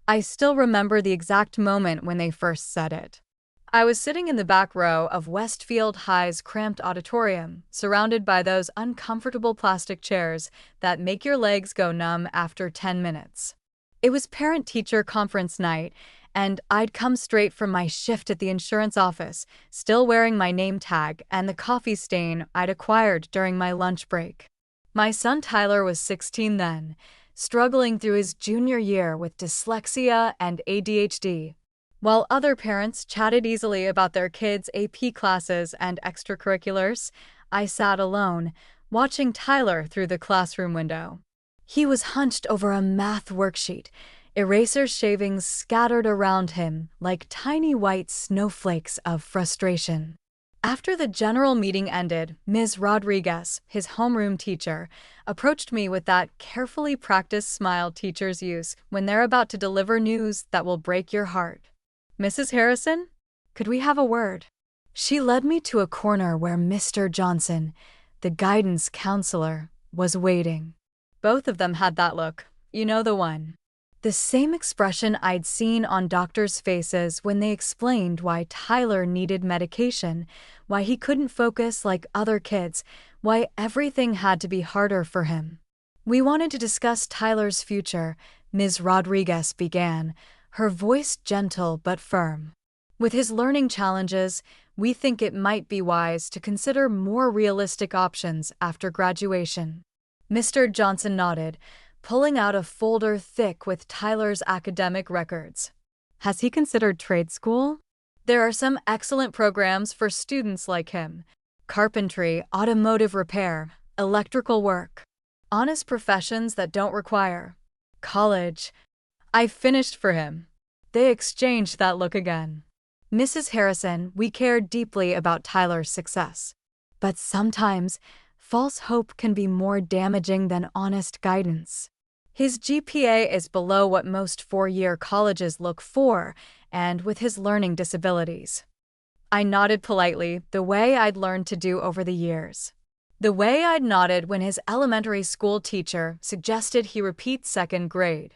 I still remember the exact moment when they first said it. I was sitting in the back row of Westfield High's cramped auditorium, surrounded by those uncomfortable plastic chairs that make your legs go numb after 10 minutes. It was parent-teacher conference night, and I'd come straight from my shift at the insurance office, still wearing my name tag and the coffee stain I'd acquired during my lunch break. My son Tyler was 16 then, struggling through his junior year with dyslexia and ADHD. While other parents chatted easily about their kids' AP classes and extracurriculars, I sat alone, watching Tyler through the classroom window. He was hunched over a math worksheet, eraser shavings scattered around him like tiny white snowflakes of frustration. After the general meeting ended, Ms. Rodriguez, his homeroom teacher, approached me with that carefully practiced smile teachers use when they're about to deliver news that will break your heart. "Mrs. Harrison, could we have a word?" She led me to a corner where Mr. Johnson, the guidance counselor, was waiting. Both of them had that look, you know the one. The same expression I'd seen on doctors' faces when they explained why Tyler needed medication, why he couldn't focus like other kids, why everything had to be harder for him. "We wanted to discuss Tyler's future," Ms. Rodriguez began, her voice gentle but firm. "With his learning challenges, we think it might be wise to consider more realistic options after graduation." Mr. Johnson nodded, pulling out a folder thick with Tyler's academic records. "Has he considered trade school? There are some excellent programs for students like him: carpentry, automotive repair, electrical work. Honest professions that don't require college." I finished for him. They exchanged that look again. "Mrs. Harrison, we care deeply about Tyler's success. But sometimes, false hope can be more damaging than honest guidance. His GPA is below what most four-year colleges look for, and with his learning disabilities." I nodded politely, the way I'd learned to do over the years. The way I'd nodded when his elementary school teacher suggested he repeat second grade.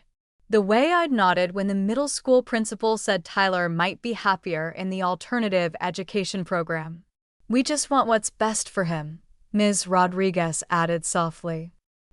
The way I'd nodded when the middle school principal said Tyler might be happier in the alternative education program. "We just want what's best for him," Ms. Rodriguez added softly.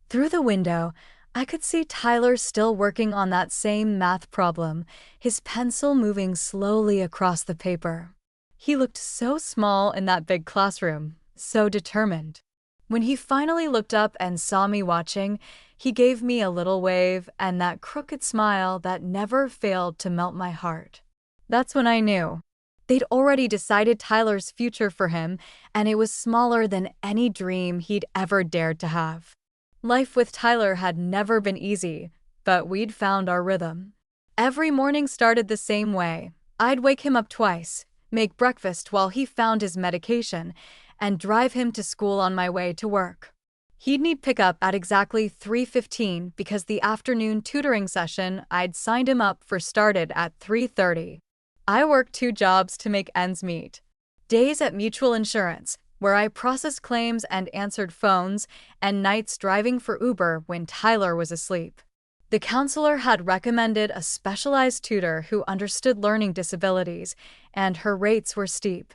Through the window, I could see Tyler still working on that same math problem, his pencil moving slowly across the paper. He looked so small in that big classroom, so determined. When he finally looked up and saw me watching, he gave me a little wave and that crooked smile that never failed to melt my heart. That's when I knew. They'd already decided Tyler's future for him, and it was smaller than any dream he'd ever dared to have. Life with Tyler had never been easy, but we'd found our rhythm. Every morning started the same way. I'd wake him up twice, make breakfast while he found his medication, and drive him to school on my way to work. He'd need pickup at exactly 3:15 because the afternoon tutoring session I'd signed him up for started at 3:30. I worked 2 jobs to make ends meet. Days at Mutual Insurance, where I processed claims and answered phones, and nights driving for Uber when Tyler was asleep. The counselor had recommended a specialized tutor who understood learning disabilities, and her rates were steep.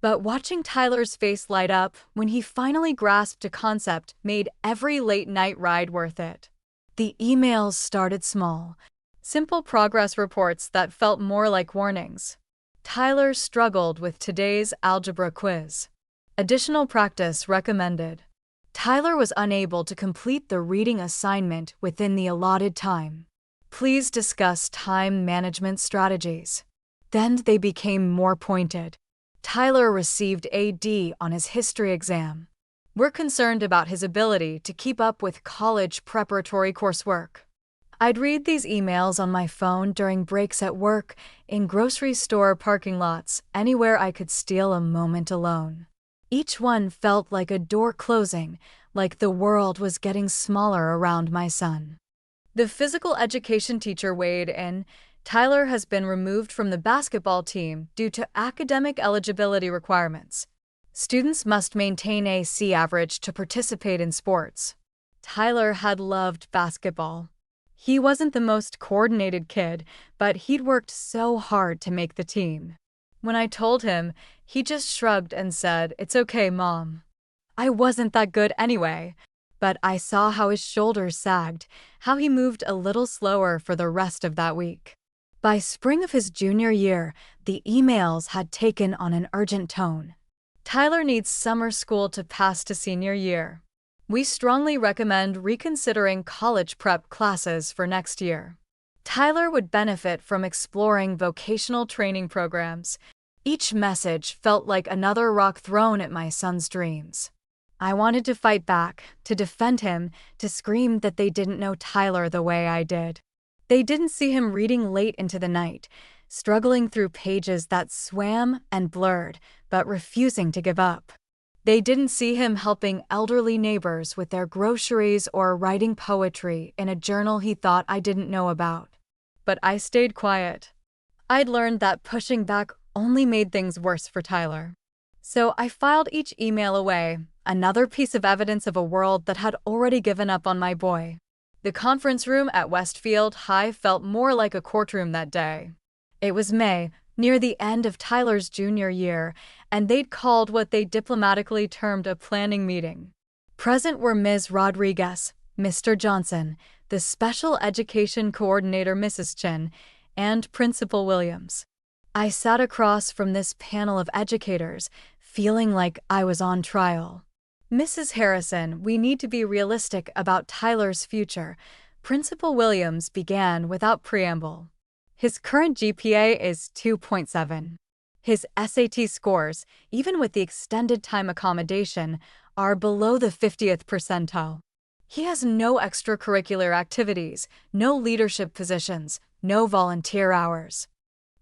But watching Tyler's face light up when he finally grasped a concept made every late-night ride worth it. The emails started small, simple progress reports that felt more like warnings. Tyler struggled with today's algebra quiz. Additional practice recommended. Tyler was unable to complete the reading assignment within the allotted time. Please discuss time management strategies. Then they became more pointed. Tyler received a D on his history exam. We're concerned about his ability to keep up with college preparatory coursework. I'd read these emails on my phone during breaks at work, in grocery store parking lots, anywhere I could steal a moment alone. Each one felt like a door closing, like the world was getting smaller around my son. The physical education teacher weighed in. "Tyler has been removed from the basketball team due to academic eligibility requirements. Students must maintain a C average to participate in sports." Tyler had loved basketball. He wasn't the most coordinated kid, but he'd worked so hard to make the team. When I told him, he just shrugged and said, "It's okay, Mom." I wasn't that good anyway, but I saw how his shoulders sagged, how he moved a little slower for the rest of that week. By spring of his junior year, the emails had taken on an urgent tone. Tyler needs summer school to pass to senior year. We strongly recommend reconsidering college prep classes for next year. Tyler would benefit from exploring vocational training programs. Each message felt like another rock thrown at my son's dreams. I wanted to fight back, to defend him, to scream that they didn't know Tyler the way I did. They didn't see him reading late into the night, struggling through pages that swam and blurred, but refusing to give up. They didn't see him helping elderly neighbors with their groceries or writing poetry in a journal he thought I didn't know about. But I stayed quiet. I'd learned that pushing back only made things worse for Tyler. So I filed each email away, another piece of evidence of a world that had already given up on my boy. The conference room at Westfield High felt more like a courtroom that day. It was May, near the end of Tyler's junior year, and they'd called what they diplomatically termed a planning meeting. Present were Ms. Rodriguez, Mr. Johnson, the special education coordinator Mrs. Chen, and Principal Williams. I sat across from this panel of educators, feeling like I was on trial. "Mrs. Harrison, we need to be realistic about Tyler's future," Principal Williams began without preamble. "His current GPA is 2.7. His SAT scores, even with the extended time accommodation, are below the 50th percentile. He has no extracurricular activities, no leadership positions, no volunteer hours."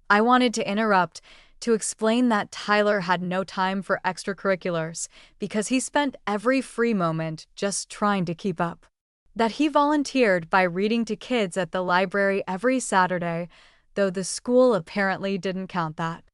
I wanted to interrupt to explain that Tyler had no time for extracurriculars because he spent every free moment just trying to keep up. That he volunteered by reading to kids at the library every Saturday, though the school apparently didn't count that.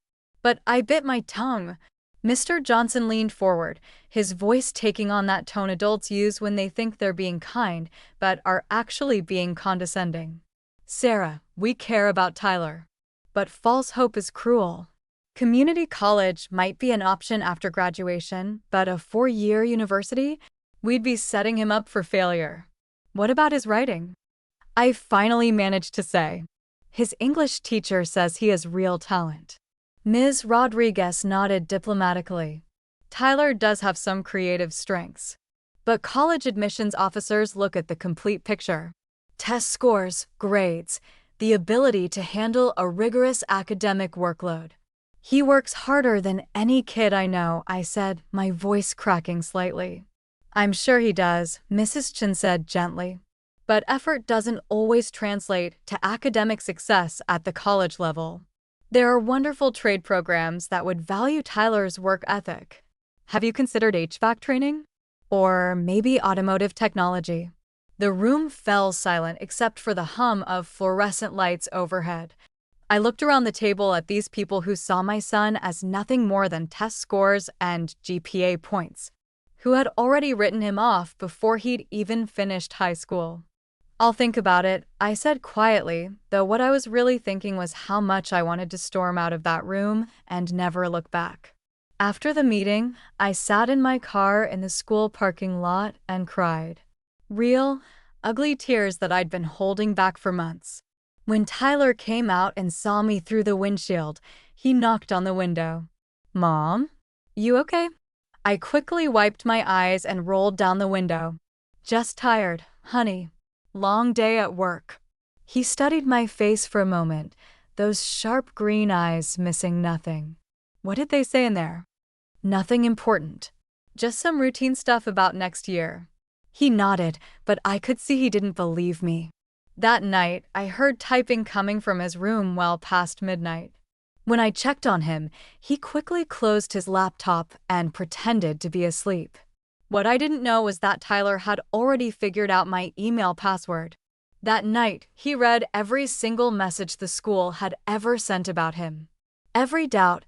But I bit my tongue. Mr. Johnson leaned forward, his voice taking on that tone adults use when they think they're being kind, but are actually being condescending. "Sarah, we care about Tyler. But false hope is cruel. Community college might be an option after graduation, but a 4-year university? We'd be setting him up for failure. What about his writing?" I finally managed to say, "His English teacher says he has real talent." Ms. Rodriguez nodded diplomatically. "Tyler does have some creative strengths. But college admissions officers look at the complete picture. Test scores, grades, the ability to handle a rigorous academic workload. He works harder than any kid I know," I said, my voice cracking slightly. "I'm sure he does," Mrs. Chen said gently. "But effort doesn't always translate to academic success at the college level. There are wonderful trade programs that would value Tyler's work ethic. Have you considered HVAC training? Or maybe automotive technology?" The room fell silent except for the hum of fluorescent lights overhead. I looked around the table at these people who saw my son as nothing more than test scores and GPA points, who had already written him off before he'd even finished high school. "I'll think about it," I said quietly, though what I was really thinking was how much I wanted to storm out of that room and never look back. After the meeting, I sat in my car in the school parking lot and cried. Real, ugly tears that I'd been holding back for months. When Tyler came out and saw me through the windshield, he knocked on the window. "Mom? You okay?" I quickly wiped my eyes and rolled down the window. "Just tired, honey. Long day at work." He studied my face for a moment, those sharp green eyes missing nothing. "What did they say in there?" "Nothing important. Just some routine stuff about next year." He nodded, but I could see he didn't believe me. That night, I heard typing coming from his room well past midnight. When I checked on him, he quickly closed his laptop and pretended to be asleep. What I didn't know was that Tyler had already figured out my email password. That night, he read every single message the school had ever sent about him. Every doubt,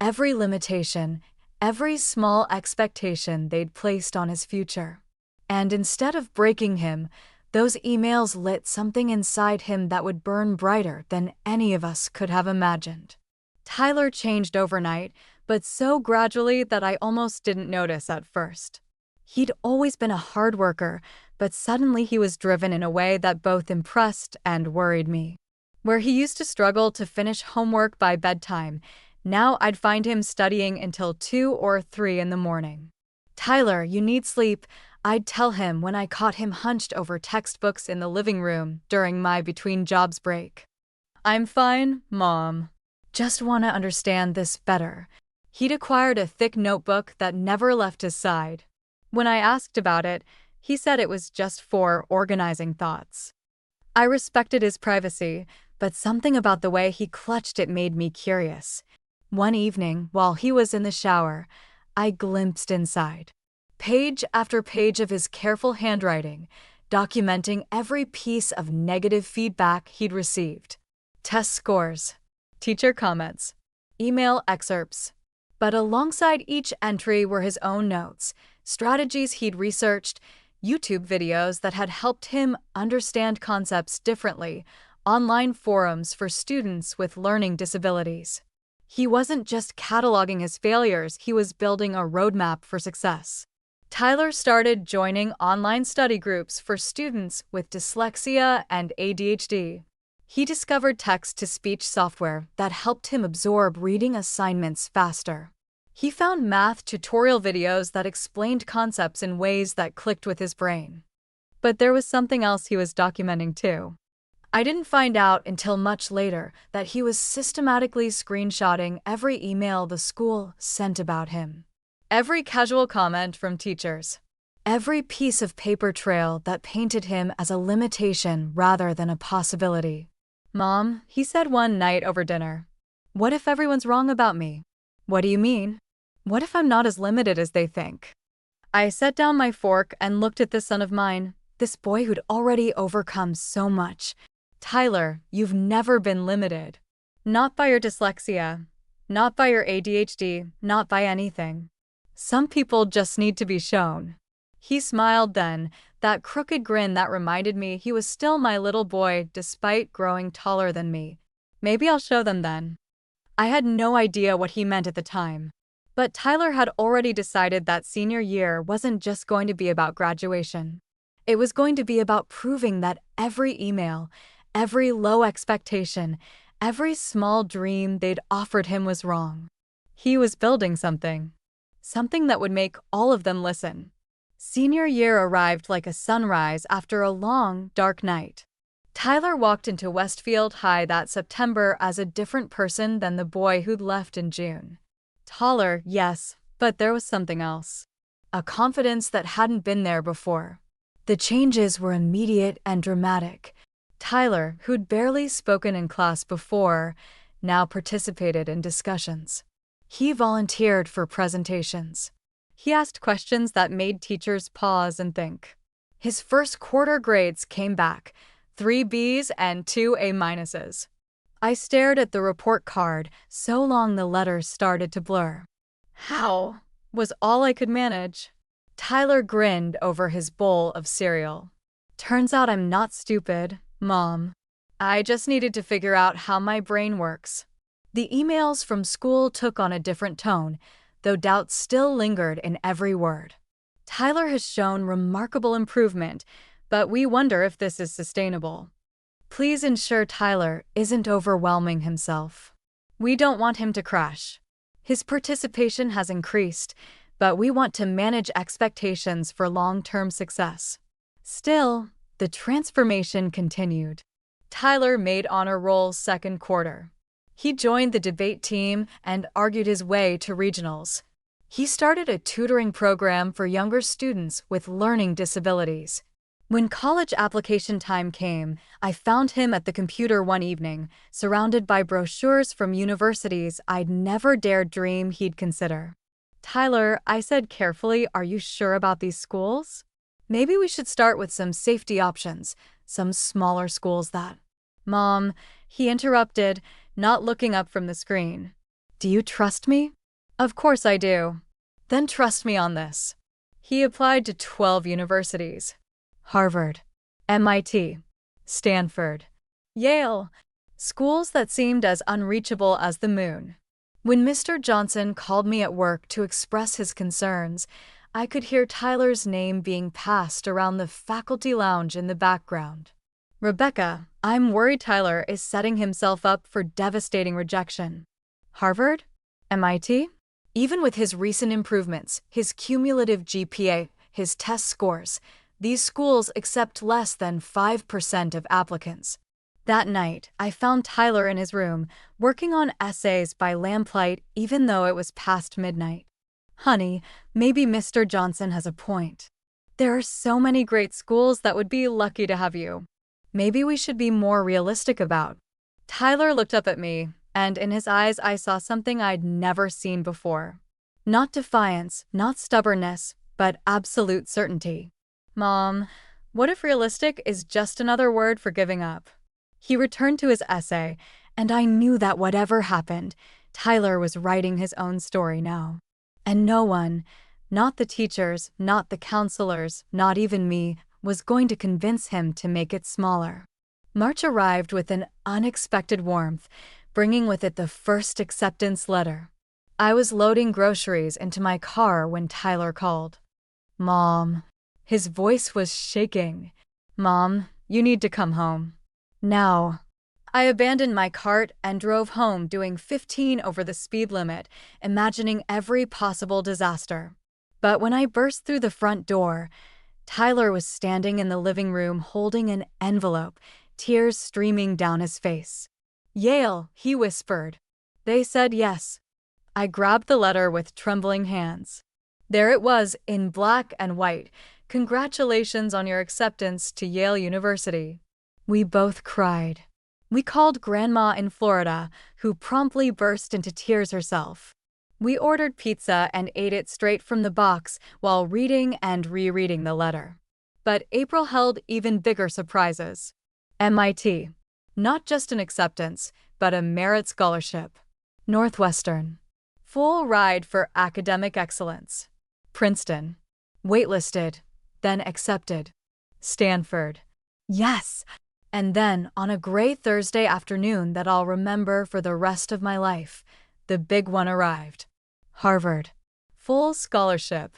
every limitation, every small expectation they'd placed on his future. And instead of breaking him, Those emails lit something inside him that would burn brighter than any of us could have imagined. Tyler changed overnight, but so gradually that I almost didn't notice at first. He'd always been a hard worker, but suddenly he was driven in a way that both impressed and worried me. Where he used to struggle to finish homework by bedtime, now I'd find him studying until 2 or 3 in the morning. "Tyler, you need sleep," I'd tell him when I caught him hunched over textbooks in the living room during my between jobs break. "I'm fine, Mom. Just want to understand this better." He'd acquired a thick notebook that never left his side. When I asked about it, he said it was just for organizing thoughts. I respected his privacy, but something about the way he clutched it made me curious. One evening, while he was in the shower, I glimpsed inside. Page after page of his careful handwriting, documenting every piece of negative feedback he'd received. Test scores, teacher comments, email excerpts. But alongside each entry were his own notes, strategies he'd researched, YouTube videos that had helped him understand concepts differently, online forums for students with learning disabilities. He wasn't just cataloging his failures, he was building a roadmap for success. Tyler started joining online study groups for students with dyslexia and ADHD. He discovered text-to-speech software that helped him absorb reading assignments faster. He found math tutorial videos that explained concepts in ways that clicked with his brain. But there was something else he was documenting too. I didn't find out until much later that he was systematically screenshotting every email the school sent about him. Every casual comment from teachers. Every piece of paper trail that painted him as a limitation rather than a possibility. "Mom," he said one night over dinner, "what if everyone's wrong about me?" "What do you mean?" "What if I'm not as limited as they think?" I set down my fork and looked at this son of mine, this boy who'd already overcome so much. "Tyler, you've never been limited. Not by your dyslexia, not by your ADHD, not by anything. Some people just need to be shown." He smiled then, that crooked grin that reminded me he was still my little boy despite growing taller than me. "Maybe I'll show them then." I had no idea what he meant at the time. But Tyler had already decided that senior year wasn't just going to be about graduation. It was going to be about proving that every email, every low expectation, every small dream they'd offered him was wrong. He was building something. Something that would make all of them listen. Senior year arrived like a sunrise after a long, dark night. Tyler walked into Westfield High that September as a different person than the boy who'd left in June. Taller, yes, but there was something else. A confidence that hadn't been there before. The changes were immediate and dramatic. Tyler, who'd barely spoken in class before, now participated in discussions. He volunteered for presentations. He asked questions that made teachers pause and think. His first quarter grades came back, 3 B's and 2 A-minuses. I stared at the report card so long the letters started to blur. "How?" was all I could manage. Tyler grinned over his bowl of cereal. "Turns out I'm not stupid, Mom. I just needed to figure out how my brain works." The emails from school took on a different tone, though doubt still lingered in every word. "Tyler has shown remarkable improvement, but we wonder if this is sustainable. Please ensure Tyler isn't overwhelming himself. We don't want him to crash. His participation has increased, but we want to manage expectations for long-term success." Still, the transformation continued. Tyler made honor roll second quarter. He joined the debate team and argued his way to regionals. He started a tutoring program for younger students with learning disabilities. When college application time came, I found him at the computer one evening, surrounded by brochures from universities I'd never dared dream he'd consider. "Tyler," I said carefully, "are you sure about these schools? Maybe we should start with some safety options, some smaller schools that—" "Mom," he interrupted, not looking up from the screen. "Do you trust me?" "Of course I do." "Then trust me on this." He applied to 12 universities. Harvard, MIT, Stanford, Yale, schools that seemed as unreachable as the moon. When Mr. Johnson called me at work to express his concerns, I could hear Tyler's name being passed around the faculty lounge in the background. Rebecca, I'm worried Tyler is setting himself up for devastating rejection. Harvard? MIT? Even with his recent improvements, his cumulative GPA, his test scores, these schools accept less than 5% of applicants. That night, I found Tyler in his room, working on essays by lamplight even though it was past midnight. Honey, maybe Mr. Johnson has a point. There are so many great schools that would be lucky to have you. Maybe we should be more realistic about. Tyler looked up at me, and in his eyes I saw something I'd never seen before. Not defiance, not stubbornness, but absolute certainty. Mom, what if realistic is just another word for giving up? He returned to his essay, and I knew that whatever happened, Tyler was writing his own story now. And no one, not the teachers, not the counselors, not even me, was going to convince him to make it smaller. March arrived with an unexpected warmth, bringing with it the first acceptance letter. I was loading groceries into my car when Tyler called. Mom. His voice was shaking. Mom, you need to come home. Now. I abandoned my cart and drove home doing 15 over the speed limit, imagining every possible disaster. But when I burst through the front door, Tyler was standing in the living room holding an envelope, tears streaming down his face. Yale, he whispered. They said yes. I grabbed the letter with trembling hands. There it was in black and white. Congratulations on your acceptance to Yale University. We both cried. We called Grandma in Florida, who promptly burst into tears herself. We ordered pizza and ate it straight from the box while reading and rereading the letter. But April held even bigger surprises. MIT. Not just an acceptance, but a merit scholarship. Northwestern. Full ride for academic excellence. Princeton. Waitlisted, then accepted. Stanford. Yes! And then, on a gray Thursday afternoon that I'll remember for the rest of my life, the big one arrived. Harvard. Full scholarship.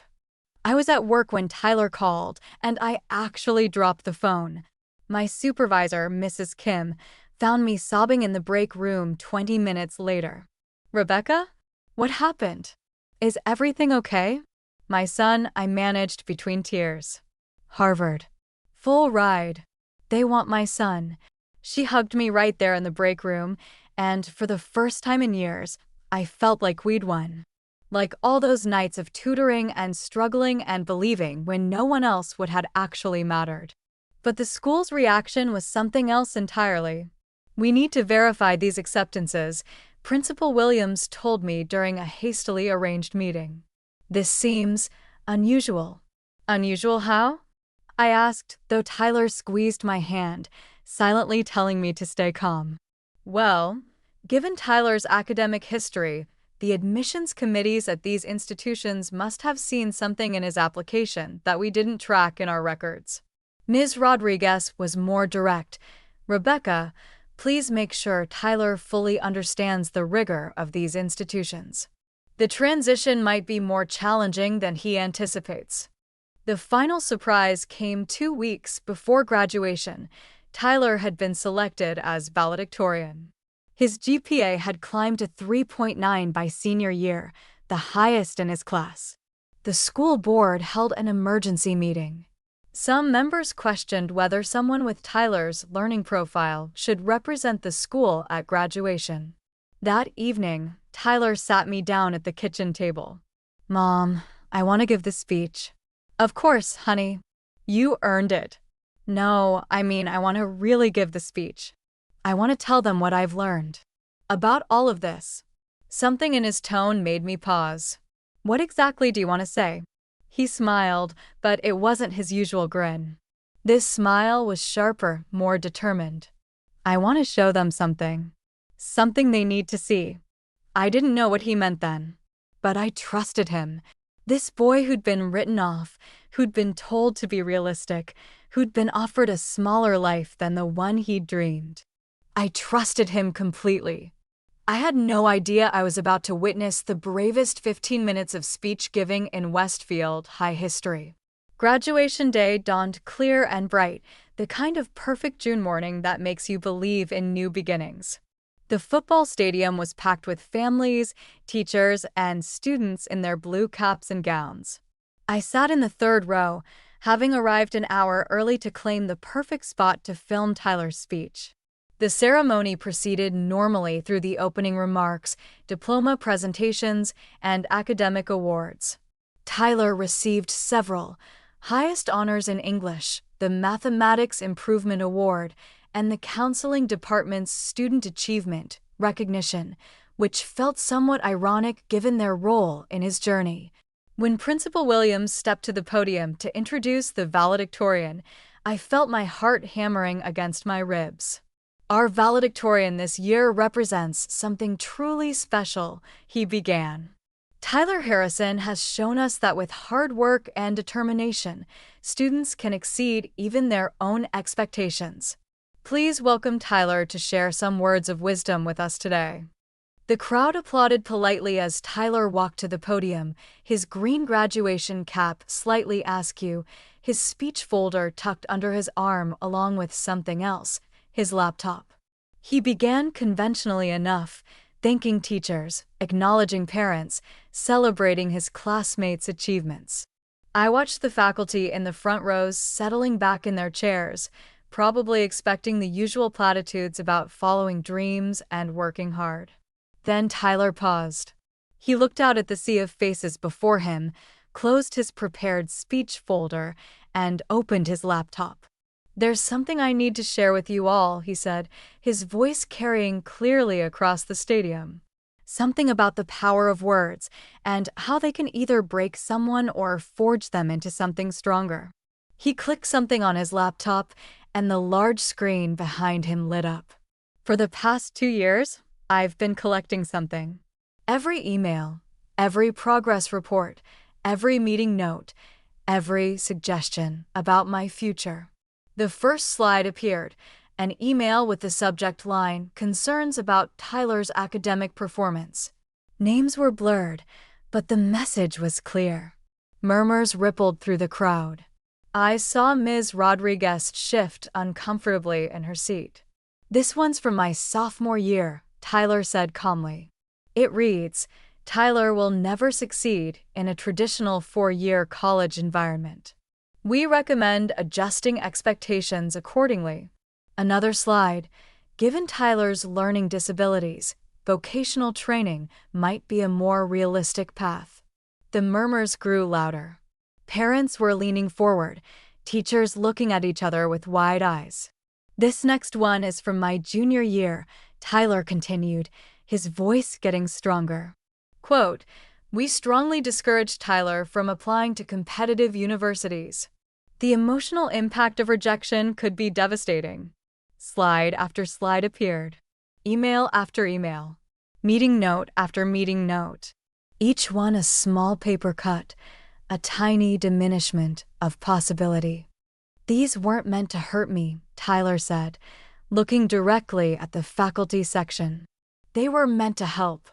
I was at work when Tyler called, and I actually dropped the phone. My supervisor, Mrs. Kim, found me sobbing in the break room 20 minutes later. Rebecca? What happened? Is everything okay? My son, I managed between tears. Harvard. Full ride. They want my son. She hugged me right there in the break room, and for the first time in years, I felt like we'd won. Like all those nights of tutoring and struggling and believing when no one else would had actually mattered. But the school's reaction was something else entirely. We need to verify these acceptances, Principal Williams told me during a hastily arranged meeting. This seems unusual. Unusual how? I asked, though Tyler squeezed my hand, silently telling me to stay calm. Well, given Tyler's academic history, the admissions committees at these institutions must have seen something in his application that we didn't track in our records. Ms. Rodriguez was more direct. Rebecca, please make sure Tyler fully understands the rigor of these institutions. The transition might be more challenging than he anticipates. The final surprise came 2 weeks before graduation. Tyler had been selected as valedictorian. His GPA had climbed to 3.9 by senior year, the highest in his class. The school board held an emergency meeting. Some members questioned whether someone with Tyler's learning profile should represent the school at graduation. That evening, Tyler sat me down at the kitchen table. Mom, I want to give the speech. Of course, honey. You earned it. No, I mean I want to really give the speech. I want to tell them what I've learned. About all of this. Something in his tone made me pause. What exactly do you want to say? He smiled, but it wasn't his usual grin. This smile was sharper, more determined. I want to show them something. Something they need to see. I didn't know what he meant then. But I trusted him. This boy who'd been written off, who'd been told to be realistic, who'd been offered a smaller life than the one he'd dreamed. I trusted him completely. I had no idea I was about to witness the bravest 15 minutes of speech giving in Westfield High history. Graduation day dawned clear and bright, the kind of perfect June morning that makes you believe in new beginnings. The football stadium was packed with families, teachers, and students in their blue caps and gowns. I sat in the third row, having arrived an hour early to claim the perfect spot to film Tyler's speech. The ceremony proceeded normally through the opening remarks, diploma presentations, and academic awards. Tyler received several: highest honors in English, the Mathematics Improvement Award, and the Counseling Department's Student Achievement recognition, which felt somewhat ironic given their role in his journey. When Principal Williams stepped to the podium to introduce the valedictorian, I felt my heart hammering against my ribs. "Our valedictorian this year represents something truly special," he began. "Tyler Harrison has shown us that with hard work and determination, students can exceed even their own expectations. Please welcome Tyler to share some words of wisdom with us today." The crowd applauded politely as Tyler walked to the podium, his green graduation cap slightly askew, his speech folder tucked under his arm along with something else, his laptop. He began conventionally enough, thanking teachers, acknowledging parents, celebrating his classmates' achievements. I watched the faculty in the front rows settling back in their chairs, probably expecting the usual platitudes about following dreams and working hard. Then Tyler paused. He looked out at the sea of faces before him, closed his prepared speech folder, and opened his laptop. "There's something I need to share with you all," he said, his voice carrying clearly across the stadium. "Something about the power of words and how they can either break someone or forge them into something stronger." He clicked something on his laptop, and the large screen behind him lit up. "For the past 2 years, I've been collecting something. Every email, every progress report, every meeting note, every suggestion about my future." The first slide appeared, an email with the subject line, "Concerns about Tyler's academic performance." Names were blurred, but the message was clear. Murmurs rippled through the crowd. I saw Ms. Rodriguez shift uncomfortably in her seat. "This one's from my sophomore year," Tyler said calmly. It reads, "Tyler will never succeed in a traditional 4-year college environment. We recommend adjusting expectations accordingly." Another slide, "Given Tyler's learning disabilities, vocational training might be a more realistic path." The murmurs grew louder. Parents were leaning forward, teachers looking at each other with wide eyes. "This next one is from my junior year," Tyler continued, his voice getting stronger. Quote, "We strongly discourage Tyler from applying to competitive universities. The emotional impact of rejection could be devastating." Slide after slide appeared. Email after email. Meeting note after meeting note. Each one a small paper cut, a tiny diminishment of possibility. "These weren't meant to hurt me," Tyler said, looking directly at the faculty section. "They were meant to help,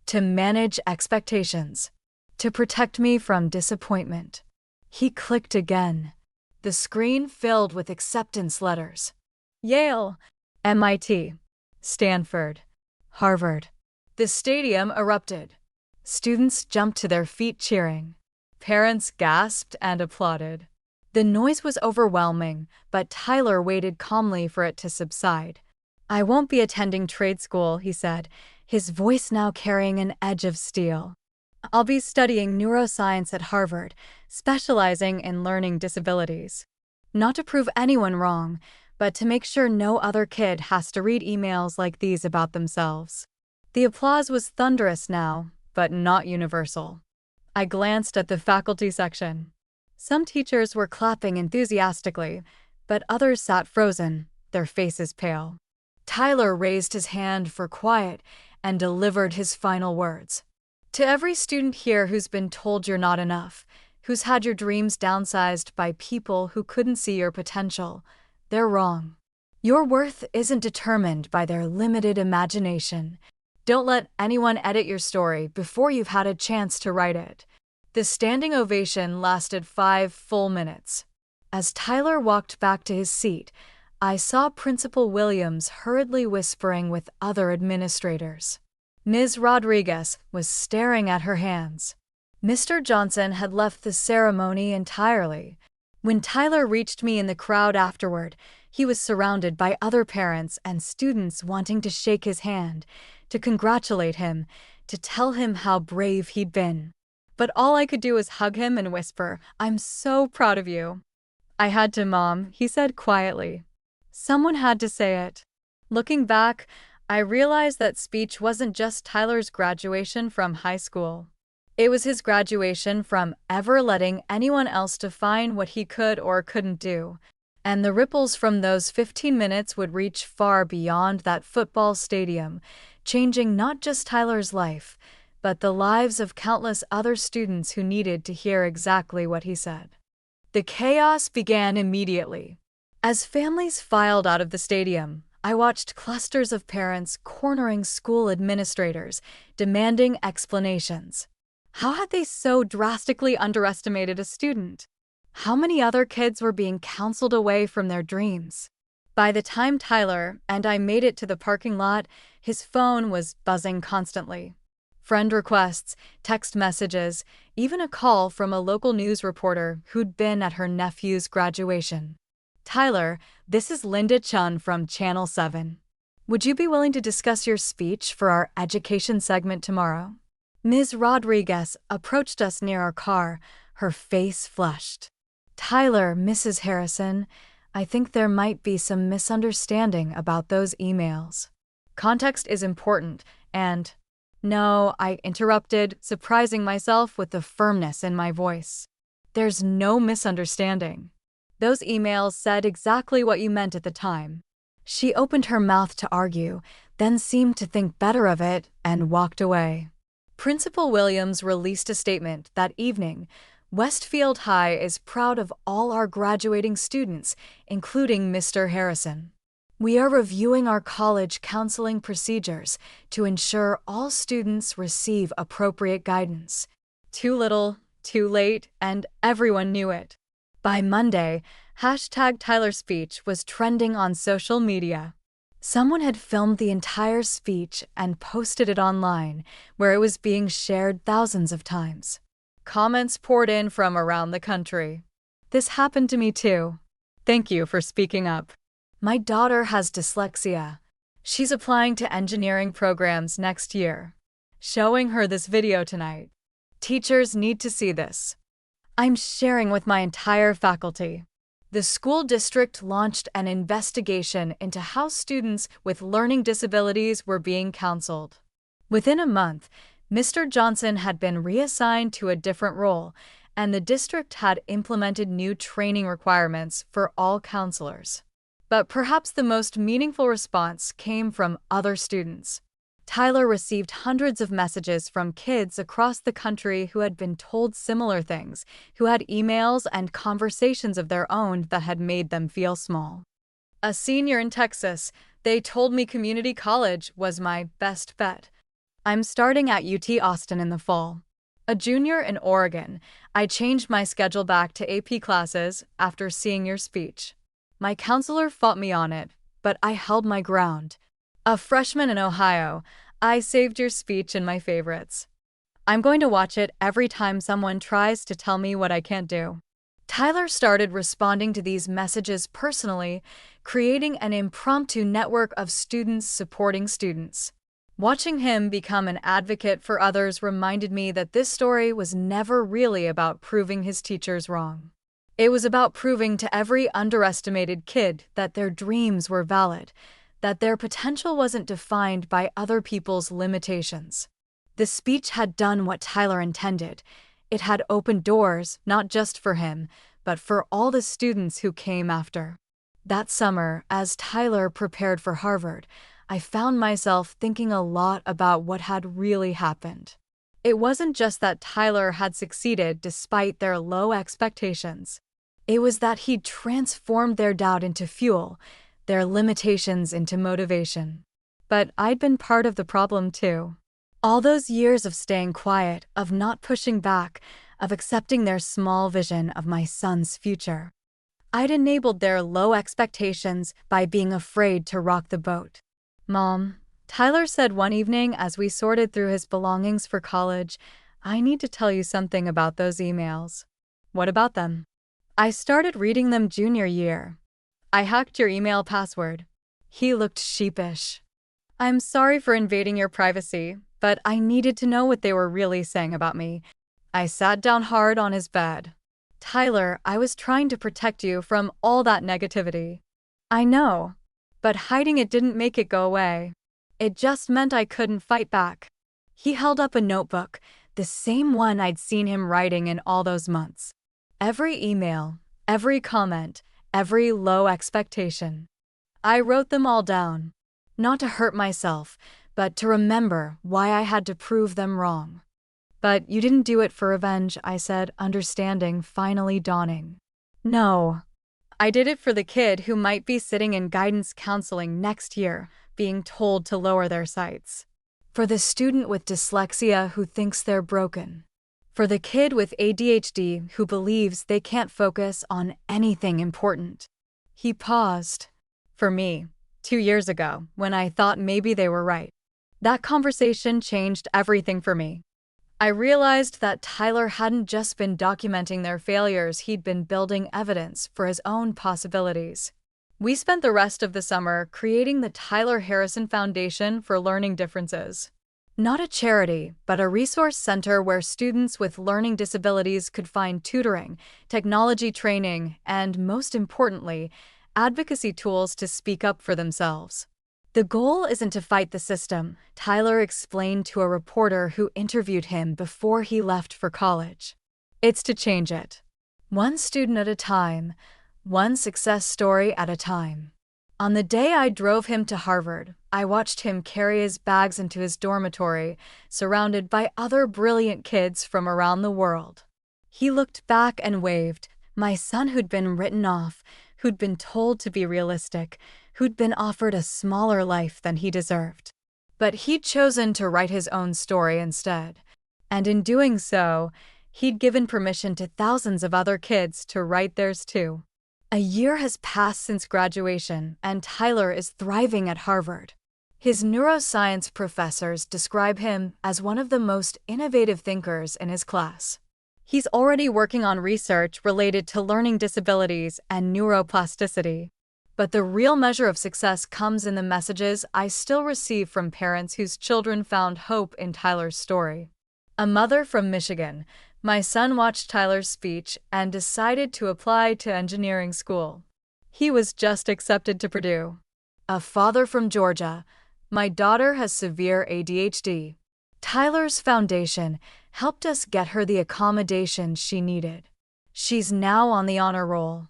to manage expectations, to protect me from disappointment." He clicked again. The screen filled with acceptance letters. Yale, MIT, Stanford, Harvard. The stadium erupted. Students jumped to their feet cheering. Parents gasped and applauded. The noise was overwhelming, but Tyler waited calmly for it to subside. "I won't be attending trade school," he said, his voice now carrying an edge of steel. "I'll be studying neuroscience at Harvard, specializing in learning disabilities. Not to prove anyone wrong, but to make sure no other kid has to read emails like these about themselves." The applause was thunderous now, but not universal. I glanced at the faculty section. Some teachers were clapping enthusiastically, but others sat frozen, their faces pale. Tyler raised his hand for quiet and delivered his final words. "To every student here who's been told you're not enough, who's had your dreams downsized by people who couldn't see your potential, they're wrong. Your worth isn't determined by their limited imagination. Don't let anyone edit your story before you've had a chance to write it. The standing ovation lasted 5 full minutes. As Tyler walked back to his seat, I saw Principal Williams hurriedly whispering with other administrators. Ms. Rodriguez was staring at her hands. Mr. Johnson had left the ceremony entirely. When Tyler reached me in the crowd afterward, he was surrounded by other parents and students wanting to shake his hand, to congratulate him, to tell him how brave he'd been. But all I could do was hug him and whisper, "I'm so proud of you." "I had to, Mom," he said quietly. Someone had to say it. Looking back, I realized that speech wasn't just Tyler's graduation from high school. It was his graduation from ever letting anyone else define what he could or couldn't do. And the ripples from those 15 minutes would reach far beyond that football stadium, changing not just Tyler's life, but the lives of countless other students who needed to hear exactly what he said. The chaos began immediately. As families filed out of the stadium, I watched clusters of parents cornering school administrators, demanding explanations. How had they so drastically underestimated a student? How many other kids were being counseled away from their dreams? By the time Tyler and I made it to the parking lot, his phone was buzzing constantly. Friend requests, text messages, even a call from a local news reporter who'd been at her nephew's graduation. "Tyler, this is Linda Chun from Channel 7. Would you be willing to discuss your speech for our education segment tomorrow?" Ms. Rodriguez approached us near our car, her face flushed. "Tyler, Mrs. Harrison, I think there might be some misunderstanding about those emails. Context is important, and—" "No," I interrupted, surprising myself with the firmness in my voice. "There's no misunderstanding. Those emails said exactly what you meant at the time." She opened her mouth to argue, then seemed to think better of it and walked away. Principal Williams released a statement that evening. "Westfield High is proud of all our graduating students, including Mr. Harrison. We are reviewing our college counseling procedures to ensure all students receive appropriate guidance." Too little, too late, and everyone knew it. By Monday, #Tyler speech was trending on social media. Someone had filmed the entire speech and posted it online, where it was being shared thousands of times. Comments poured in from around the country. "This happened to me too. Thank you for speaking up. My daughter has dyslexia. She's applying to engineering programs next year. Showing her this video tonight. Teachers need to see this. I'm sharing with my entire faculty." The school district launched an investigation into how students with learning disabilities were being counseled. Within a month, Mr. Johnson had been reassigned to a different role, and the district had implemented new training requirements for all counselors. But perhaps the most meaningful response came from other students. Tyler received hundreds of messages from kids across the country who had been told similar things, who had emails and conversations of their own that had made them feel small. A senior in Texas, "They told me community college was my best bet. I'm starting at UT Austin in the fall." A junior in Oregon, "I changed my schedule back to AP classes after seeing your speech. My counselor fought me on it, but I held my ground." A freshman in Ohio, "I saved your speech in my favorites. I'm going to watch it every time someone tries to tell me what I can't do." Tyler started responding to these messages personally, creating an impromptu network of students supporting students. Watching him become an advocate for others reminded me that this story was never really about proving his teachers wrong. It was about proving to every underestimated kid that their dreams were valid, that their potential wasn't defined by other people's limitations. The speech had done what Tyler intended. It had opened doors, not just for him, but for all the students who came after. That summer, as Tyler prepared for Harvard, I found myself thinking a lot about what had really happened. It wasn't just that Tyler had succeeded despite their low expectations. It was that he'd transformed their doubt into fuel, their limitations into motivation. But I'd been part of the problem too. All those years of staying quiet, of not pushing back, of accepting their small vision of my son's future. I'd enabled their low expectations by being afraid to rock the boat. "Mom," Tyler said one evening as we sorted through his belongings for college, "I need to tell you something about those emails." "What about them?" "I started reading them junior year. I hacked your email password." He looked sheepish. "I'm sorry for invading your privacy, but I needed to know what they were really saying about me." I sat down hard on his bed. "Tyler, I was trying to protect you from all that negativity." "I know. But hiding it didn't make it go away. It just meant I couldn't fight back." He held up a notebook, the same one I'd seen him writing in all those months. Every email, every comment, every low expectation. I wrote them all down. Not to hurt myself, but to remember why I had to prove them wrong. "But you didn't do it for revenge," I said, understanding finally dawning. "No. I did it for the kid who might be sitting in guidance counseling next year, being told to lower their sights. For the student with dyslexia who thinks they're broken. For the kid with ADHD who believes they can't focus on anything important." He paused. "For me, 2 years ago, when I thought maybe they were right. That conversation changed everything for me. I realized that Tyler hadn't just been documenting their failures, he'd been building evidence for his own possibilities." We spent the rest of the summer creating the Tyler Harrison Foundation for Learning Differences. Not a charity, but a resource center where students with learning disabilities could find tutoring, technology training, and, most importantly, advocacy tools to speak up for themselves. "The goal isn't to fight the system," Tyler explained to a reporter who interviewed him before he left for college. "It's to change it. One student at a time, one success story at a time." On the day I drove him to Harvard, I watched him carry his bags into his dormitory, surrounded by other brilliant kids from around the world. He looked back and waved, my son who'd been written off, who'd been told to be realistic, who'd been offered a smaller life than he deserved. But he'd chosen to write his own story instead. And in doing so, he'd given permission to thousands of other kids to write theirs too. A year has passed since graduation, and Tyler is thriving at Harvard. His neuroscience professors describe him as one of the most innovative thinkers in his class. He's already working on research related to learning disabilities and neuroplasticity. But the real measure of success comes in the messages I still receive from parents whose children found hope in Tyler's story. A mother from Michigan: "My son watched Tyler's speech and decided to apply to engineering school. He was just accepted to Purdue." A father from Georgia: "My daughter has severe ADHD. Tyler's foundation helped us get her the accommodations she needed. She's now on the honor roll."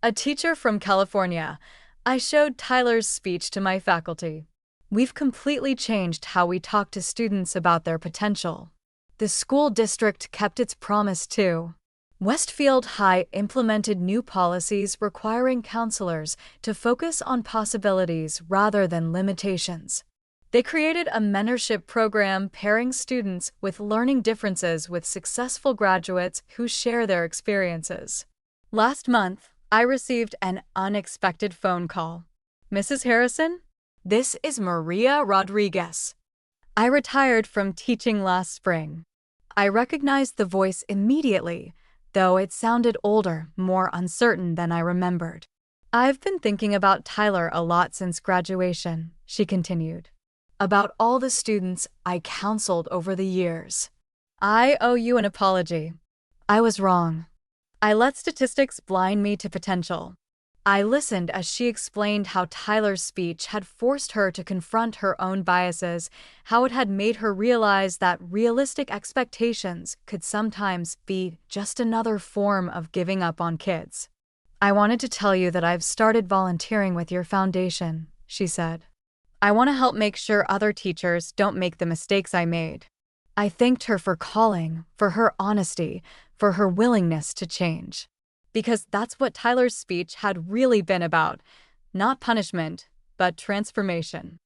A teacher from California: "I showed Tyler's speech to my faculty. We've completely changed how we talk to students about their potential." The school district kept its promise too. Westfield High implemented new policies requiring counselors to focus on possibilities rather than limitations. They created a mentorship program pairing students with learning differences with successful graduates who share their experiences. Last month, I received an unexpected phone call. "Mrs. Harrison? This is Maria Rodriguez. I retired from teaching last spring." I recognized the voice immediately, though it sounded older, more uncertain than I remembered. "I've been thinking about Tyler a lot since graduation," she continued. "About all the students I counseled over the years. I owe you an apology. I was wrong. I let statistics blind me to potential." I listened as she explained how Tyler's speech had forced her to confront her own biases, how it had made her realize that realistic expectations could sometimes be just another form of giving up on kids. "I wanted to tell you that I've started volunteering with your foundation," she said. "I want to help make sure other teachers don't make the mistakes I made." I thanked her for calling, for her honesty, for her willingness to change. Because that's what Tyler's speech had really been about. Not punishment, but transformation.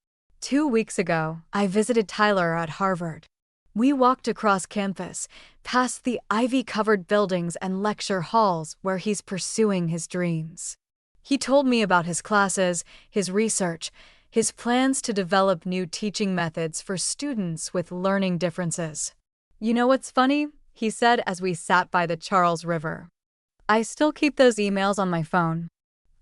2 weeks ago, I visited Tyler at Harvard. We walked across campus, past the ivy-covered buildings and lecture halls where he's pursuing his dreams. He told me about his classes, his research, his plans to develop new teaching methods for students with learning differences. You know what's funny? He said as we sat by the Charles River. I still keep those emails on my phone.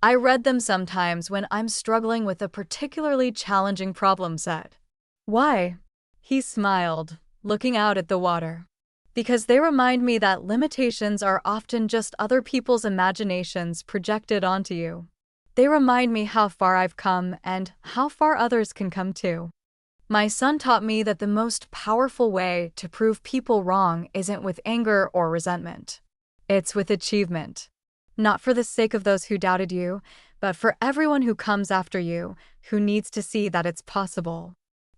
I read them sometimes when I'm struggling with a particularly challenging problem set. Why? He smiled, looking out at the water. Because they remind me that limitations are often just other people's imaginations projected onto you. They remind me how far I've come and how far others can come too. My son taught me that the most powerful way to prove people wrong isn't with anger or resentment. It's with achievement. Not for the sake of those who doubted you, but for everyone who comes after you, who needs to see that it's possible.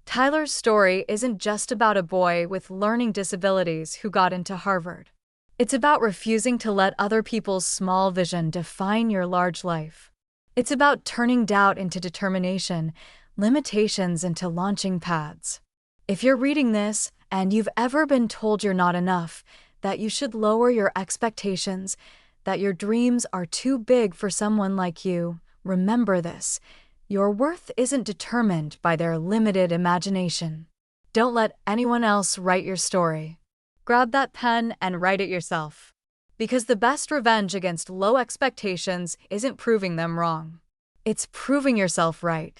Tyler's story isn't just about a boy with learning disabilities who got into Harvard. It's about refusing to let other people's small vision define your large life. It's about turning doubt into determination, limitations into launching pads. If you're reading this and you've ever been told you're not enough, that you should lower your expectations, that your dreams are too big for someone like you, remember this. Your worth isn't determined by their limited imagination. Don't let anyone else write your story. Grab that pen and write it yourself. Because the best revenge against low expectations isn't proving them wrong. It's proving yourself right.